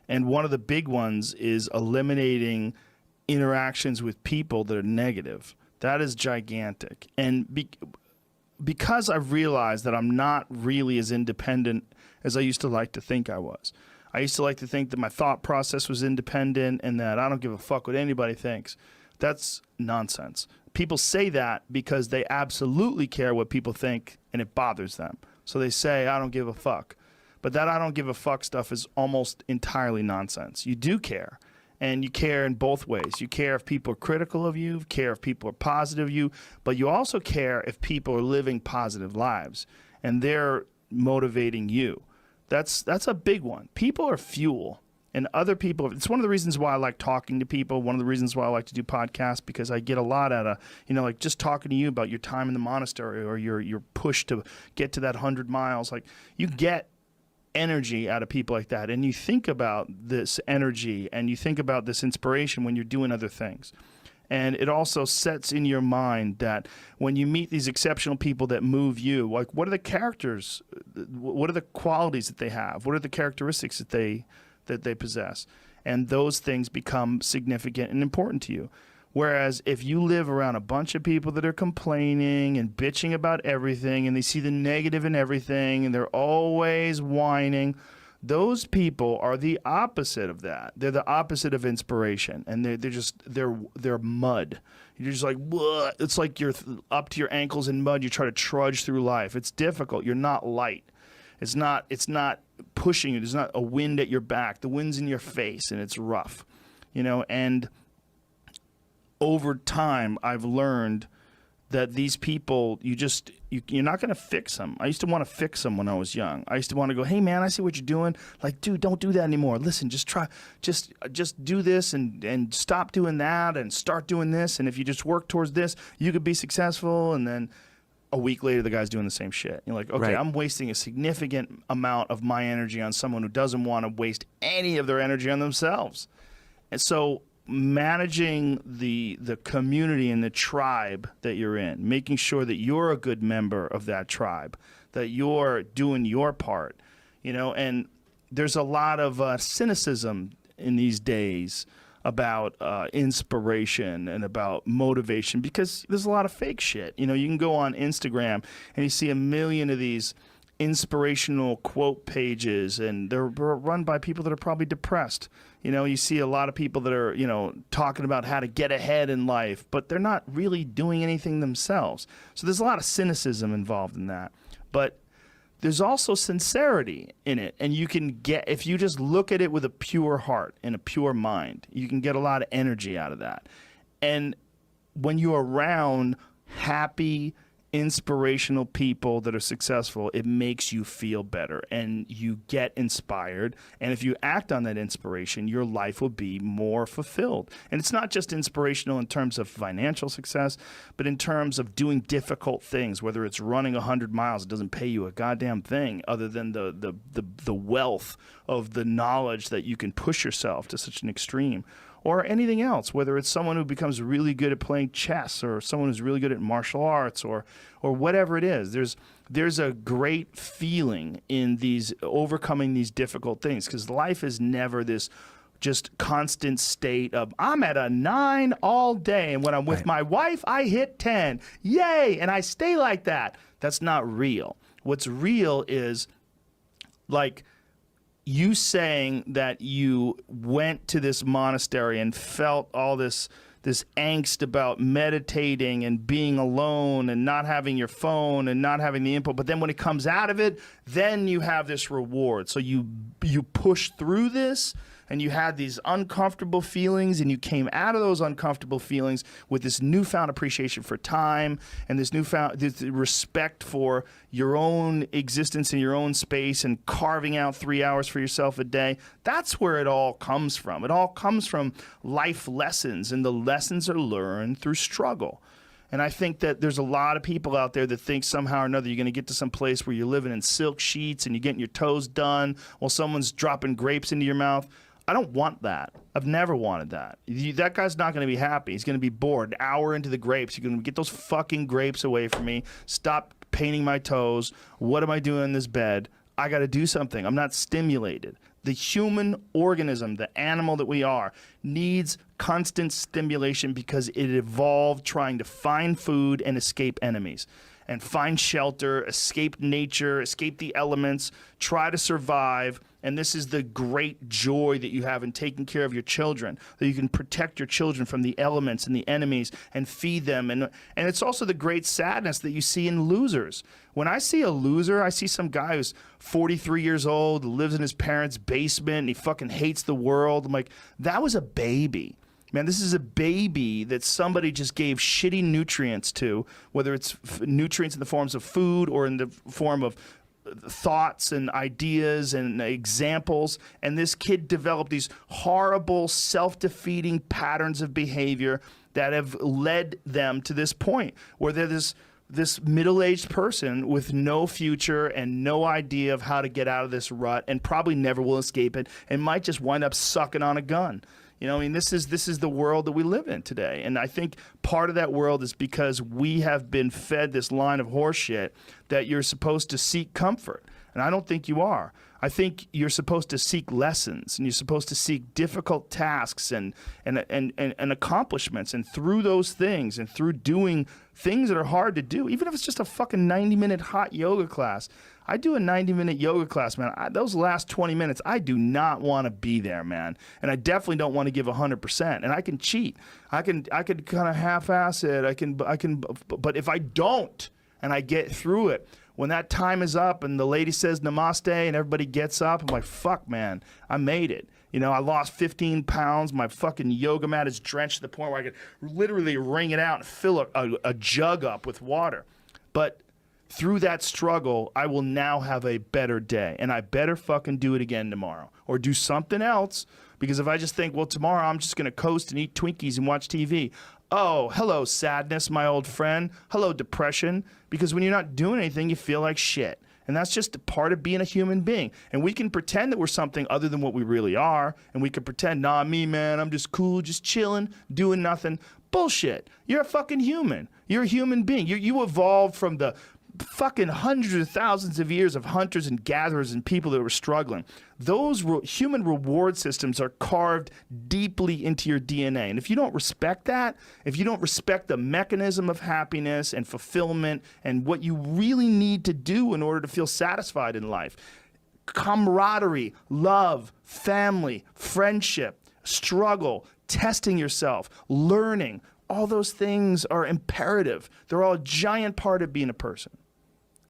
And one of the big ones is eliminating interactions with people that are negative. That is gigantic. And because I've realized that I'm not really as independent as I used to like to think I was. I used to like to think that my thought process was independent and that I don't give a fuck what anybody thinks. That's nonsense. People say that because they absolutely care what people think and it bothers them. So they say, I don't give a fuck. But that I don't give a fuck stuff is almost entirely nonsense. You do care. And you care in both ways. You care if people are critical of you, care if people are positive of you, but you also care if people are living positive lives and they're motivating you. That's a big one. People are fuel. And other people, it's one of the reasons why I like talking to people, one of the reasons why I like to do podcasts, because I get a lot out of, like just talking to you about your time in the monastery or your push to get to that 100 miles. Like, you get energy out of people like that. And you think about this energy and you think about this inspiration when you're doing other things. And it also sets in your mind that when you meet these exceptional people that move you, like, what are the characters, what are the qualities that they have? What are the characteristics that they possess? And those things become significant and important to you. Whereas if you live around a bunch of people that are complaining and bitching about everything and they see the negative in everything and they're always whining, those people are the opposite of that. They're the opposite of inspiration, and they're mud. You're just like, bleh. It's like you're up to your ankles in mud. You try to trudge through life. It's difficult. You're not light. It's not pushing you. There's not a wind at your back. The wind's in your face, and it's rough, and over time, I've learned that these people, you're not going to fix them. I used to want to fix them when I was young. I used to want to go, hey man, I see what you're doing. Like, dude, don't do that anymore. Listen, just do this and stop doing that and start doing this. And if you just work towards this, you could be successful. And then a week later, the guy's doing the same shit. You're like, okay, right. I'm wasting a significant amount of my energy on someone who doesn't want to waste any of their energy on themselves. And so managing the community and the tribe that you're in, making sure that you're a good member of that tribe, that you're doing your part, and there's a lot of cynicism in these days about inspiration and about motivation because there's a lot of fake shit. You can go on Instagram and you see a million of these inspirational quote pages, and they're run by people that are probably depressed. You see a lot of people that are, talking about how to get ahead in life, but they're not really doing anything themselves. So there's a lot of cynicism involved in that. But there's also sincerity in it, and you can get, if you just look at it with a pure heart and a pure mind, you can get a lot of energy out of that. And when you're around happy, inspirational people that are successful, it makes you feel better and you get inspired. And if you act on that inspiration, your life will be more fulfilled. And it's not just inspirational in terms of financial success, but in terms of doing difficult things, whether it's running 100 miles, it doesn't pay you a goddamn thing other than the wealth of the knowledge that you can push yourself to such an extreme. Or anything else, whether it's someone who becomes really good at playing chess or someone who's really good at martial arts or whatever it is. There's a great feeling in these overcoming these difficult things because life is never this just constant state of I'm at a 9 all day and when I'm with my wife, I hit 10. Yay! And I stay like that. That's not real. What's real is like you saying that you went to this monastery and felt all this angst about meditating and being alone and not having your phone and not having the input, but then when it comes out of it, then you have this reward. So you push through this and you had these uncomfortable feelings and you came out of those uncomfortable feelings with this newfound appreciation for time and this respect for your own existence in your own space and carving out 3 hours for yourself a day. That's where it all comes from. It all comes from life lessons, and the lessons are learned through struggle. And I think that there's a lot of people out there that think somehow or another you're going to get to some place where you're living in silk sheets and you're getting your toes done while someone's dropping grapes into your mouth. I don't want that. I've never wanted that. That guy's not going to be happy. He's going to be bored. An hour into the grapes, you're going to get those fucking grapes away from me. Stop painting my toes. What am I doing in this bed? I got to do something. I'm not stimulated. The human organism, the animal that we are, needs constant stimulation because it evolved trying to find food and escape enemies, and find shelter, escape nature, escape the elements, try to survive. And this is the great joy that you have in taking care of your children, that you can protect your children from the elements and the enemies and feed them. And it's also the great sadness that you see in losers. When I see a loser, I see some guy who's 43 years old, lives in his parents' basement, and he fucking hates the world. I'm like, that was a baby. Man, this is a baby that somebody just gave shitty nutrients to, whether it's nutrients in the forms of food or in the form of thoughts and ideas and examples. And this kid developed these horrible, self-defeating patterns of behavior that have led them to this point where they're this middle-aged person with no future and no idea of how to get out of this rut, and probably never will escape it, and might just wind up sucking on a gun. You know, I mean, this is the world that we live in today. And I think part of that world is because we have been fed this line of horseshit that you're supposed to seek comfort. And I don't think you are. I think you're supposed to seek lessons, and you're supposed to seek difficult tasks and accomplishments. And through those things and through doing things that are hard to do, even if it's just a fucking 90-minute hot yoga class. I do a 90-minute yoga class, man. Those last 20 minutes, I do not want to be there, man. And I definitely don't want to give 100%. And I can cheat. I can kind of half-ass it. I can. But if I don't, and I get through it, when that time is up and the lady says namaste and everybody gets up, I'm like, fuck, man, I made it. You know, I lost 15 pounds. My fucking yoga mat is drenched to the point where I could literally wring it out and fill a jug up with water. But through that struggle, I will now have a better day. And I better fucking do it again tomorrow. Or do something else. Because if I just think, well, tomorrow I'm just going to coast and eat Twinkies and watch TV. Oh, hello, sadness, my old friend. Hello, depression. Because when you're not doing anything, you feel like shit. And that's just a part of being a human being. And we can pretend that we're something other than what we really are. And we can pretend, nah, me, man, I'm just cool, just chilling, doing nothing. Bullshit. You're a fucking human. You're a human being. You evolved from the fucking hundreds of thousands of years of hunters and gatherers and people that were struggling. Those human reward systems are carved deeply into your DNA. And if you don't respect that, if you don't respect the mechanism of happiness and fulfillment and what you really need to do in order to feel satisfied in life, camaraderie, love, family, friendship, struggle, testing yourself, learning, all those things are imperative. They're all a giant part of being a person.